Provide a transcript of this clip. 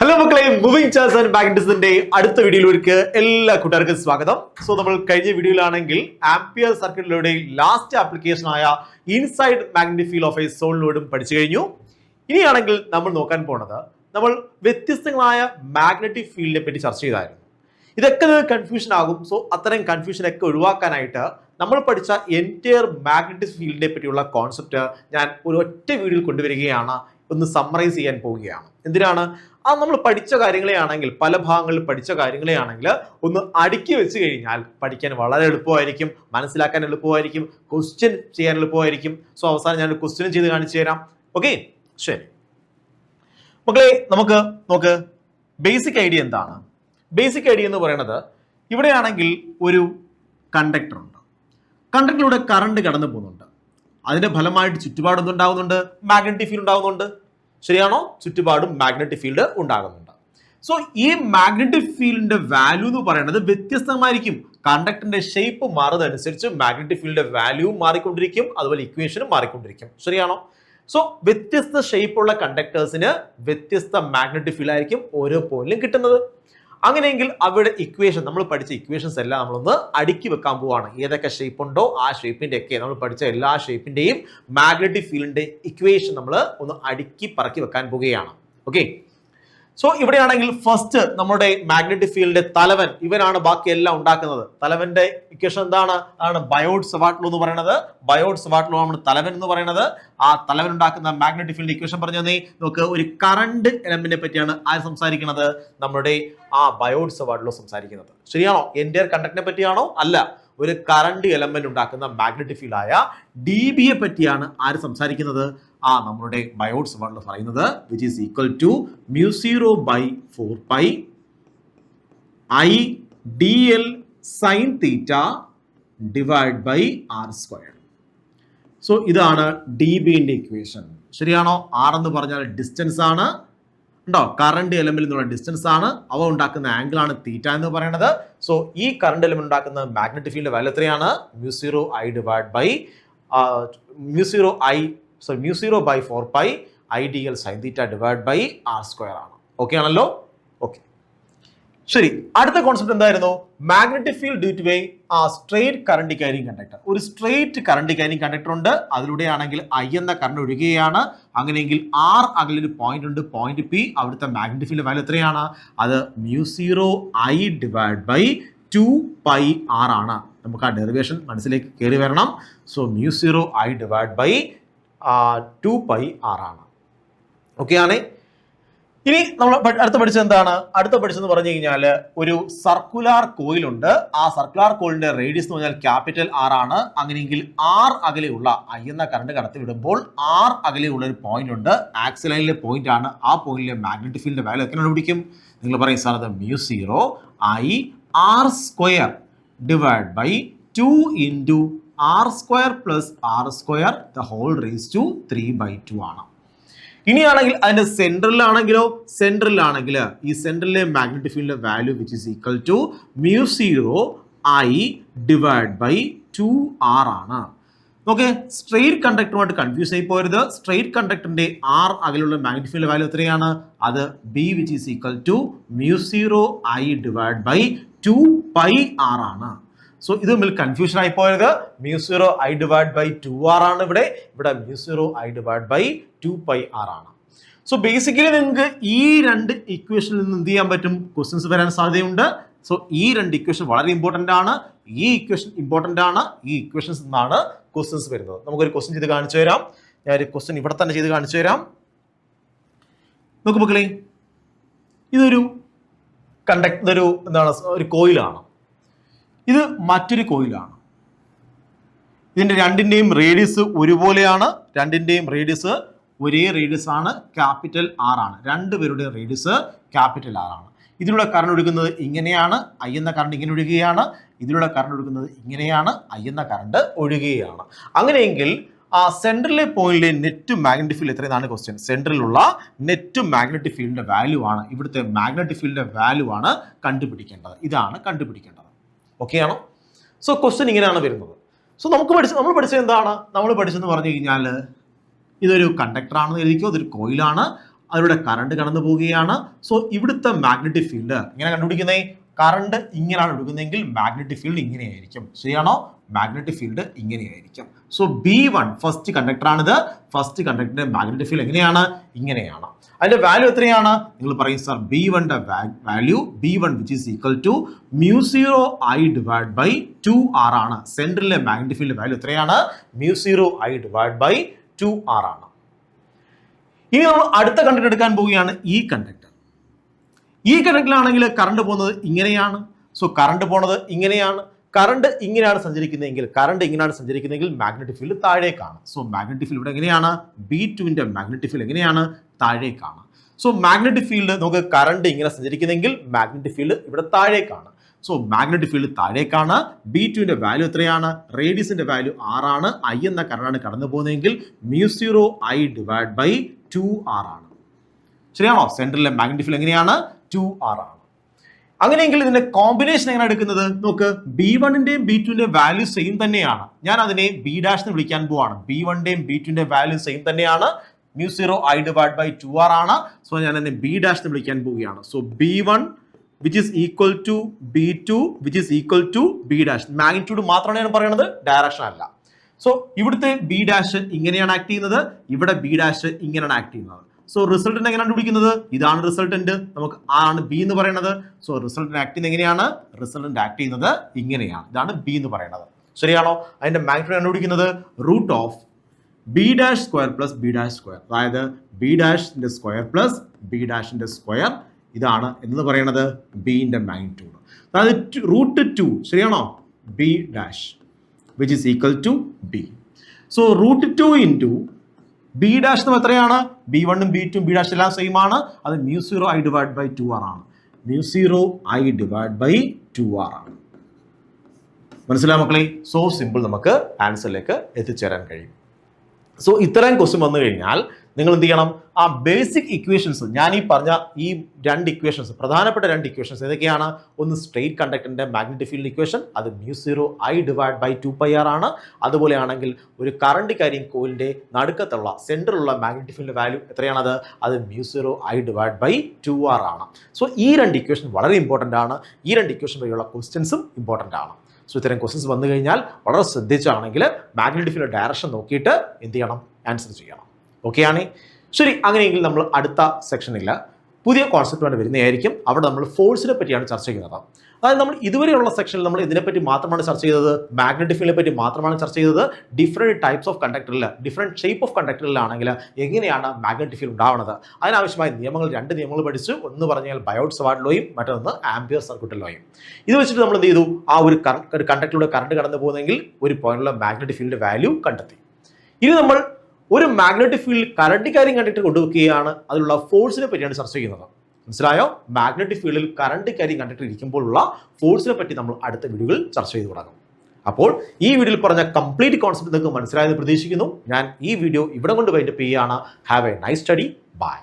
Hello മക്കളെ, moving ചാർസ് and മാഗ്നറ്റിക്സിന്റെ അടുത്ത വീഡിയോയിലേക്ക് എല്ലാ കൂട്ടുകാർക്കും സ്വാഗതം. സോ നമ്മൾ കഴിഞ്ഞ വീഡിയോയിലാണെങ്കിൽ ആംപിയർ സർക്യൂട്ടിലൂടെ ലാസ്റ്റ് ആപ്ലിക്കേഷൻ ആയ inside magnetic field of a സോളിനോയിഡും പഠിച്ചു കഴിഞ്ഞു. ഇനിയാണെങ്കിൽ നമ്മൾ നോക്കാൻ പോണത് നമ്മൾ വ്യത്യസ്തങ്ങളായ മാഗ്നറ്റിക് ഫീൽഡിനെ പറ്റി ചർച്ച ചെയ്തായിരുന്നു. ഇതൊക്കെ കൺഫ്യൂഷൻ ആകും. സോ അത്തരം കൺഫ്യൂഷനൊക്കെ ഒഴിവാക്കാനായിട്ട് നമ്മൾ പഠിച്ച എൻറ്റയർ മാഗ്നറ്റിക് ഫീൽഡിനെ പറ്റിയുള്ള കോൺസെപ്റ്റ് ഞാൻ ഒരു ഒറ്റ വീഡിയോയിൽ കൊണ്ടുവരികയാണ്. ഒന്ന് സമ്മറൈസ് ചെയ്യാൻ പോവുകയാണ്. എന്തിനാണ്? നമ്മൾ പഠിച്ച കാര്യങ്ങളെയാണെങ്കിൽ, പല ഭാഗങ്ങളിൽ പഠിച്ച കാര്യങ്ങളെയാണെങ്കിൽ ഒന്ന് അടുക്കി വെച്ച് കഴിഞ്ഞാൽ പഠിക്കാൻ വളരെ എളുപ്പമായിരിക്കും, മനസ്സിലാക്കാൻ എളുപ്പമായിരിക്കും, ക്വസ്റ്റ്യൻ ചെയ്യാൻ എളുപ്പമായിരിക്കും. സോ അവസാനം ഞാൻ ക്വസ്റ്റ്യൻ ചെയ്ത് കാണിച്ചു തരാം. ഓക്കെ, ശരി മക്കളെ, നോക്ക് ബേസിക് ഐഡിയ എന്താണ്? ബേസിക് ഐഡിയ എന്ന് പറയുന്നത്, ഇവിടെയാണെങ്കിൽ ഒരു കണ്ടക്ടർ ഉണ്ട്. കണ്ടക്ടറിലൂടെ കറണ്ട് കടന്നു പോകുന്നുണ്ട്. അതിന്റെ ഫലമായിട്ട് ചുറ്റുപാടും ഉണ്ടാകുന്നുണ്ട്, മാഗ്നറ്റിക് ഫീൽഡ് ഉണ്ടാകുന്നുണ്ട്. ശരിയാണോ? ചുറ്റുപാടും മാഗ്നറ്റിക് ഫീൽഡ് ഉണ്ടാകുന്നുണ്ട്. സോ ഈ മാഗ്നറ്റിക് ഫീൽഡിന്റെ വാല്യൂ എന്ന് പറയുന്നത് വ്യത്യസ്തമായിരിക്കും. കണ്ടക്ടറിന്റെ ഷേപ്പ് മാറുന്നതനുസരിച്ച് മാഗ്നറ്റിക് ഫീൽഡിന്റെ വാല്യൂ മാറിക്കൊണ്ടിരിക്കും, അതുപോലെ ഇക്വേഷനും മാറിക്കൊണ്ടിരിക്കും. ശരിയാണോ? സോ വ്യത്യസ്ത ഷേപ്പുള്ള കണ്ടക്ടേഴ്സിന് വ്യത്യസ്ത മാഗ്നറ്റിക് ഫീൽഡ് ആയിരിക്കും ഓരോ പോയിന്റിലും കിട്ടുന്നത്. അങ്ങനെയെങ്കിൽ അവരുടെ ഇക്വേഷൻ, നമ്മൾ പഠിച്ച ഇക്വേഷൻസ് എല്ലാം നമ്മളൊന്ന് അടുക്കി വെക്കാൻ പോവാണ്. ഏതൊക്കെ ഷേപ്പ് ഉണ്ടോ ആ ഷേപ്പിന്റെ ഒക്കെ, നമ്മൾ പഠിച്ച എല്ലാ ഷേപ്പിന്റെയും മാഗ്നറ്റിക് ഫീൽഡിന്റെ ഇക്വേഷൻ നമ്മൾ ഒന്ന് അടുക്കി പറക്കി വെക്കാൻ പോവുകയാണ്. ഓക്കെ, സോ ഇവിടെയാണെങ്കിൽ ഫസ്റ്റ് നമ്മുടെ മാഗ്നറ്റിക് ഫീൽഡിന്റെ തലവൻ, ഇവനാണ് ബാക്കി എല്ലാം ഉണ്ടാക്കുന്നത്. തലവന്റെ ഇക്വേഷൻ എന്താണ്? അതാണ് ബയോട്ട്-സവാർട്ട് ലോ എന്ന് പറയുന്നത്. ബയോട്ട്-സവാർട്ട് ലോ ആണ് തലവൻ എന്ന് പറയുന്നത്. ആ തലവൻ ഉണ്ടാക്കുന്ന മാഗ്നറ്റിക് ഫീൽഡ് ഇക്വേഷൻ പറഞ്ഞു തന്നെ നമുക്ക് ഒരു കറണ്ട് എലമെന്റിനെ പറ്റിയാണ് ആര് സംസാരിക്കുന്നത്? നമ്മുടെ ബയോട്ട്-സവാർട്ട് ലോ സംസാരിക്കുന്നത്. ശരിയാണോ? എൻറ്റയർ കണ്ടക്ടറിനെ പറ്റിയാണോ? അല്ല, ഒരു കറണ്ട് എലമെന്റ് ഉണ്ടാക്കുന്ന മാഗ്നറ്റിക് ഫീൽഡ് ആയ ഡി ബിയെ പറ്റിയാണ് ആര് സംസാരിക്കുന്നത്? നമ്മളുടെ ബയോട്ട്-സവാർട്ട് ലോ പറയുന്നത്, which is equal to mu0 by 4 pi I dl sin theta divided by r square. So ഇതാണ് ഡി ബിന്റെ ഇക്വേഷൻ. ശരിയാണോ? ആർ എന്ന് പറഞ്ഞാൽ ഡിസ്റ്റൻസ് ആണ്, ഉണ്ടോ? കറണ്ട് എലമെന്റ് എന്നുള്ള ഡിസ്റ്റൻസ് ആണ്. അവ ഉണ്ടാക്കുന്ന ആംഗിൾ ആണ് തീറ്റ എന്ന് പറയുന്നത്. സോ ഈ കറണ്ട് എലമെന്റ് ഉണ്ടാക്കുന്ന മാഗ്നറ്റിക് ഫീൽഡ് വാല്യൂ എത്രയാണ്? mu0 I divided by mu0 by 4 pi I dl sin theta divided by r square ആണ്. ഓക്കെ ആണല്ലോ? ഓക്കെ, ശരി. അടുത്ത കോൺസെപ്റ്റ് എന്തായിരുന്നു? Magnetic field due to a straight current carrying conductor. ഒരു straight current carrying conductor ഉണ്ട്. അതിലൂടെയാണെങ്കിൽ I എന്ന current ഒഴുകുകയാണ്. അങ്ങനെയെങ്കിൽ R അകലൊരു പോയിന്റ് ഉണ്ട്, പോയിന്റ് P. അവിടുത്തെ മാഗ്നറ്റിക് ഫീൽഡ് വാല്യൂ എത്രയാണ്? അത് mu0 I divided by 2 pi r ആണ്. നമുക്ക് ആ ഡെറിവേഷൻ മനസ്സിലേക്ക് കയറി വരണം. So mu0 I divided by 2 pi r ആണ്. ഓക്കെ ആണ്. ഇനി നമ്മൾ അടുത്ത പഠിച്ചത് എന്താണ്? അടുത്ത പഠിച്ചെന്ന് പറഞ്ഞു കഴിഞ്ഞാൽ ഒരു സർക്കുലാർ കോയിൽ ഉണ്ട്. ആ സർക്കുലാർ കോയിലിന്റെ റേഡിയസ് എന്ന് പറഞ്ഞാൽ ക്യാപിറ്റൽ R ആണ്. അങ്ങനെയെങ്കിൽ R അകലെയുള്ള I എന്ന കറണ്ട് കടത്തി വിടുമ്പോൾ R അകലെയുള്ള ഒരു പോയിന്റ് ഉണ്ട്, ആക്സിൽ ലൈനിലെ പോയിന്റ് ആണ്. ആ പോയിന്റിലെ മാഗ്നറ്റിക് ഫീൽഡിന്റെ വാല്യൂ എങ്ങനെ കണ്ടുപിടിക്കും? നിങ്ങൾ പറയും സാർ, അത് mu0 I r square divided by 2 into r square plus r square the whole raised to 3/2 ആണ്. ഇനിയാണെങ്കിൽ അതിന്റെ സെൻട്രലിലാണെങ്കിൽ ഈ സെൻട്രലിലെ മാഗ്നറ്റിക് ഫീൽഡിന്റെ value which is equal to mu0 I divided by 2r ആണ്. ഓക്കെ, സ്ട്രെയിറ്റ് കണ്ടക്ടറുമായിട്ട് കൺഫ്യൂസ് ആയി പോരുത്. സ്ട്രെയിറ്റ് കണ്ടക്ടറിന്റെ R അകലുള്ള മാഗ്നറ്റിക് ഫീൽഡ് വാല്യൂ എത്രയാണ്? അത് B which is equal to mu0 I divided by 2 pi r ആണ്. സോ ഇത് തമ്മിൽ കൺഫ്യൂഷൻ ആയി പോയത്. mu0 I divided by 2r ആണ് ഇവിടെ mu0 I divided by 2 pi r ആണ്. സോ ബേസിക്കലി നിങ്ങൾക്ക് ഈ രണ്ട് ഇക്വേഷനിൽ നിന്ന് എന്ത് ചെയ്യാൻ പറ്റും? ക്വസ്റ്റ്യൻസ് വരാൻ സാധ്യതയുണ്ട്. സോ ഈ രണ്ട് ഇക്വേഷൻ വളരെ ഇമ്പോർട്ടന്റ് ആണ്. ഈ ഇക്വേഷൻ ഇമ്പോർട്ടന്റ് ആണ്. ഈ ഇക്വേഷൻസ് നിന്നാണ് ക്വസ്റ്റ്യൻസ് വരുന്നത്. നമുക്കൊരു ക്വസ്റ്റ്യൻ ചെയ്ത് കാണിച്ചു തരാം. ഞാനൊരു ക്വസ്റ്റ്യൻ ഇവിടെ തന്നെ ചെയ്ത് കാണിച്ചു തരാം. നോക്കൂ മക്കളെ, ഇതൊരു ഒരു കോയിലാണ്. ഇത് മറ്റൊരു കോയിലാണ്. ഇതിന്റെ രണ്ടിന്റെയും റേഡിയസ് ഒരുപോലെയാണ്. രണ്ടിന്റെയും റേഡിയസ് ഒരേ റേഡിയസ് ആണ്, ക്യാപിറ്റൽ R ആണ്. രണ്ടുപേരുടെ റേഡിയസ് ക്യാപിറ്റൽ R ആണ്. ഇതിലൂടെ കറണ്ട് ഒഴുകുന്നത് ഇങ്ങനെയാണ്, I എന്ന കറണ്ട് ഇങ്ങനെ ഒഴുകുകയാണ്. ഇതിലൂടെ കറണ്ട് ഒഴുകുന്നത് ഇങ്ങനെയാണ്, I എന്ന കറണ്ട് ഒഴുകുകയാണ്. അങ്ങനെയെങ്കിൽ സെൻട്രലിലെ പോയിന്റിലെ നെറ്റ് മാഗ്നറ്റിക് ഫീൽഡ് എത്രയാണ് ക്വസ്റ്റ്യൻ? സെൻട്രലിലുള്ള നെറ്റ് മാഗ്നറ്റിക് ഫീൽഡിന്റെ വാല്യൂ ആണ്, ഇവിടുത്തെ മാഗ്നറ്റിക് ഫീൽഡിന്റെ വാല്യൂ ആണ് കണ്ടുപിടിക്കേണ്ടത്. ഇതാണ് കണ്ടുപിടിക്കേണ്ടത്. ഓക്കെ ആണോ? സോ ക്വസ്റ്റ്യൻ ഇങ്ങനെയാണ് വരുന്നത്. സോ നമ്മൾ പഠിച്ചത് എന്താണ്? നമ്മൾ പഠിച്ചെന്ന് പറഞ്ഞു കഴിഞ്ഞാൽ ഇതൊരു കണ്ടക്ടർ ആണെന്ന് എഴുതിക്കോ, ഇതൊരു കോയിലാണ്. അതിലൂടെ കറണ്ട് കടന്നു പോവുകയാണ്. സോ ഇവിടുത്തെ മാഗ്നറ്റിക് ഫീൽഡ് ഇങ്ങനെ കണ്ടുപിടിക്കുന്നേ, കറണ്ട് ഇങ്ങനെയാണ് എടുക്കുന്നതെങ്കിൽ മാഗ്നറ്റിക് ഫീൽഡ് ഇങ്ങനെയായിരിക്കും. ശരിയാണോ? മാഗ്നറ്റിക് ഫീൽഡ് ഇങ്ങനെയായിരിക്കും. സോ B1 ഫസ്റ്റ് കണ്ടക്ടറാണിത്. ഫസ്റ്റ് കണ്ടക്ടറിന്റെ മാഗ്നറ്റിക് ഫീൽഡ് എങ്ങനെയാണ്? ഇങ്ങനെയാണ്. അതിന്റെ വാല്യൂ എത്രയാണ്? നിങ്ങൾ പറയും സർ B1ന്റെ value B1 which is equal to μ0I divided by 2R ആണ്. സെന്ററിലെ മാഗ്നറ്റിക് ഫീൽഡ് വാല്യൂ എത്രയാണ്? μ0I divided by 2R ആണ്. ഇനി നമ്മൾ അടുത്ത കണ്ടക്ടർ എടുക്കാൻ പോവുകയാണ്. ഈ കണ്ടക്ടറിലാണെങ്കിൽ കറണ്ട് പോകുന്നത് ഇങ്ങനെയാണ്. സോ കറണ്ട് പോണത് ഇങ്ങനെയാണ്. കറണ്ട് ഇങ്ങനെയാണ് സഞ്ചരിക്കുന്നതെങ്കിൽ മാഗ്നറ്റിക് ഫീൽഡ് താഴേക്കാണ്. സോ മാഗ്നറ്റിക് ഫീൽഡ് ഇവിടെ എങ്ങനെയാണ്? B2ന്റെ മാഗ്നറ്റിക് ഫീൽഡ് എങ്ങനെയാണ്? താഴേക്കാണ്. സോ മാഗ്നറ്റിക് ഫീൽഡ് നമുക്ക് കറണ്ട് ഇങ്ങനെ സഞ്ചരിക്കുന്നെങ്കിൽ മാഗ്നറ്റിക് ഫീൽഡ് ഇവിടെ താഴേക്കാണ്. സോ മാഗ്നറ്റിക് ഫീൽഡ് താഴേക്കാണ്. B2ന്റെ വാല്യൂ എത്രയാണ്? റേഡിയസിന്റെ വാല്യൂ R ആണ്. I എന്ന കറണ്ടാണ് കടന്നു പോകുന്നതെങ്കിൽ μ0I divided by 2R ആണ്. ശരിയാണോ? സെന്ററിലെ മാഗ്നറ്റിക് ഫീൽഡ് എങ്ങനെയാണ്? 2R ആണ്. അങ്ങനെയെങ്കിൽ ഇതിന്റെ കോമ്പിനേഷൻ എങ്ങനെ എടുക്കുന്നത് നോക്ക്. B1ന്റെയും B2ന്റെയും വാല്യൂ സെയിം തന്നെയാണ്. ഞാൻ അതിനെ B' എന്ന് വിളിക്കാൻ പോവാണ്. B1ന്റെയും B2ന്റെയും വാല്യൂ സെയിം തന്നെയാണ്. μ0I divided by 2R ആണ്. സോ ഞാൻ അതിനെ B' എന്ന് വിളിക്കാൻ പോവുകയാണ്. So B1 which is equal to B2 which is equal to B'. Magnitude മാത്രമാണ് ഞാൻ പറയുന്നത്, ഡയറക്ഷൻ അല്ല. സോ ഇവിടുത്തെ B' ഇങ്ങനെയാണ് ആക്ട് ചെയ്യുന്നത്, ഇവിടെ B' ഇങ്ങനെയാണ് ആക്ട് ചെയ്യുന്നത്. സോ റിസൾട്ടന്റ് എങ്ങനെയാണ് പിടിക്കുന്നത്? ഇതാണ് റിസൾട്ടന്റ്, നമുക്ക് ആണ് B എന്ന് പറയുന്നത്. സോ റിസൾട്ടന്റ് ആക്ട് ചെയ്യുന്നത് എങ്ങനെയാണ്? റിസൾട്ടന്റ് ആക്ട് ചെയ്യുന്നത് ഇങ്ങനെയാണ്. ഇതാണ് B എന്ന് പറയുന്നത്. ശരിയാണോ? അതിന്റെ മാഗ്നിറ്റ്യൂഡ് കണ്ടുപിടിക്കുന്നത് √B' പ്ലസ് B'. അതായത് B' square plus B' square. ഇതാണ് എന്ന് പറയുന്നത് ബിന്റെ മാഗ്നിറ്റ്യൂഡ്. അതായത് √2 ശരിയാണോ? B' which is equal to B. So √2 into B' എത്രയാണ്? B1ഉം B2ഉം B' എല്ലാം സെയിം ആണ്. അത് μ0I divided by 2R ആണ്. μ0I divided by 2R ആണ്. മനസ്സിലായോ മക്കളെ? സോ സിമ്പിൾ, നമുക്ക് ആൻസറിലേക്ക് എത്തിച്ചേരാൻ കഴിയും. സോ ഇത്രയും ക്വസ്റ്റ്യൻ വന്നു കഴിഞ്ഞാൽ നിങ്ങൾ എന്ത് ചെയ്യണം? ആ ബേസിക് ഇക്വേഷൻസ്, ഞാൻ ഈ പറഞ്ഞ ഈ രണ്ട് ഇക്വേഷൻസ്, പ്രധാനപ്പെട്ട രണ്ട് ഇക്വേഷൻസ് ഏതൊക്കെയാണ്? ഒന്ന് സ്ട്രെയിറ്റ് കണ്ടക്ടറിന്റെ മാഗ്നറ്റിക് ഫീൽഡ് ഇക്വേഷൻ, അത് μ0I divided by 2πR ആണ്. അതുപോലെയാണെങ്കിൽ ഒരു കറണ്ട് ക്യാരിയിങ് കോയിലിന്റെ നടുക്കത്തുള്ള സെന്ററിലുള്ള മാഗ്നറ്റിക് ഫീൽഡ് വാല്യൂ എത്രയാണത്? അത് μ0I divided by 2R ആണ്. സോ ഈ രണ്ട് ഇക്വേഷൻ വളരെ ഇമ്പോർട്ടൻ്റ് ആണ്. ഈ രണ്ട് ഇക്വേഷൻ വഴിയുള്ള ക്വസ്റ്റ്യൻസും ഇമ്പോർട്ടൻ്റ് ആണ്. സോ ഇത്തരം ക്വസ്റ്റ്യൻസ് വന്നു കഴിഞ്ഞാൽ വളരെ ശ്രദ്ധിച്ചാണെങ്കിൽ മാഗ്നറ്റിക് ഫീൽഡ് ഡയറക്ഷൻ നോക്കിയിട്ട് എന്ത് ചെയ്യണം? ആൻസർ ചെയ്യണം. ഓക്കെ ആണ്? ശരി, അങ്ങനെയെങ്കിൽ നമ്മൾ അടുത്ത സെക്ഷനിൽ പുതിയ കോൺസെപ്റ്റുമായിട്ട് വരുന്നതായിരിക്കും. അവിടെ നമ്മൾ ഫോഴ്സിനെ പറ്റിയാണ് ചർച്ച ചെയ്യുന്നത്. അതായത് നമ്മൾ ഇതുവരെയുള്ള സെക്ഷനിൽ നമ്മൾ ഇതിനെപ്പറ്റി മാത്രമാണ് ചർച്ച ചെയ്തത്, മാഗ്നറ്റിക് ഫീൽഡിനെ പറ്റി മാത്രമാണ് ചർച്ച ചെയ്തത്. ഡിഫറെൻറ്റ് ടൈപ്സ് ഓഫ് കണ്ടക്ടറിൽ, ഡിഫറെൻറ്റ് ഷേപ്പ് ഓഫ് കണ്ടക്ടറിലാണെങ്കിൽ എങ്ങനെയാണ് മാഗ്നറ്റിക് ഫീൽഡ് ഉണ്ടാവുന്നത്, അതിനാവശ്യമായ രണ്ട് നിയമങ്ങൾ പഠിച്ചു. ഒന്ന് പറഞ്ഞാൽ ബയോട്ട്-സവാർട്ട് ലോയും മറ്റൊന്ന് ആംപിയർ സർക്യൂട്ട് ലോയും. ഇത് വെച്ചിട്ട് നമ്മൾ എന്ത് ചെയ്തു? ആ ഒരു കണ്ടക്ടറിലൂടെ കറണ്ട് കടന്നു പോകുന്നെങ്കിൽ ഒരു പോയിന്റിലുള്ള മാഗ്നറ്റിക് ഫീൽഡ് വാല്യൂ കണ്ടെത്തി. ഇനി നമ്മൾ ഒരു magnetic field current carrying conductor കൊണ്ടുവയ്ക്കുകയാണ്, അതിലുള്ള ഫോഴ്സിനെ പറ്റിയാണ് ചർച്ച ചെയ്യുന്നത്. മനസ്സിലായോ? മാഗ്നറ്റിക് ഫീൽഡിൽ കറണ്ട് ക്യാരിയിങ് കണ്ടക്ടർ ഇരിക്കുമ്പോഴുള്ള ഫോഴ്സിനെ പറ്റി നമ്മൾ അടുത്ത വീഡിയോയിൽ ചർച്ച ചെയ്തു തുടങ്ങും. അപ്പോൾ ഈ വീഡിയോയിൽ പറഞ്ഞ കംപ്ലീറ്റ് കോൺസെപ്റ്റ് നിങ്ങൾക്ക് മനസ്സിലായെന്ന് പ്രതീക്ഷിക്കുന്നു. ഞാൻ ഈ വീഡിയോ ഇവിടെ കൊണ്ട് വൈൻഡപ്പ് ചെയ്യുകയാണ്. Have a nice study. By.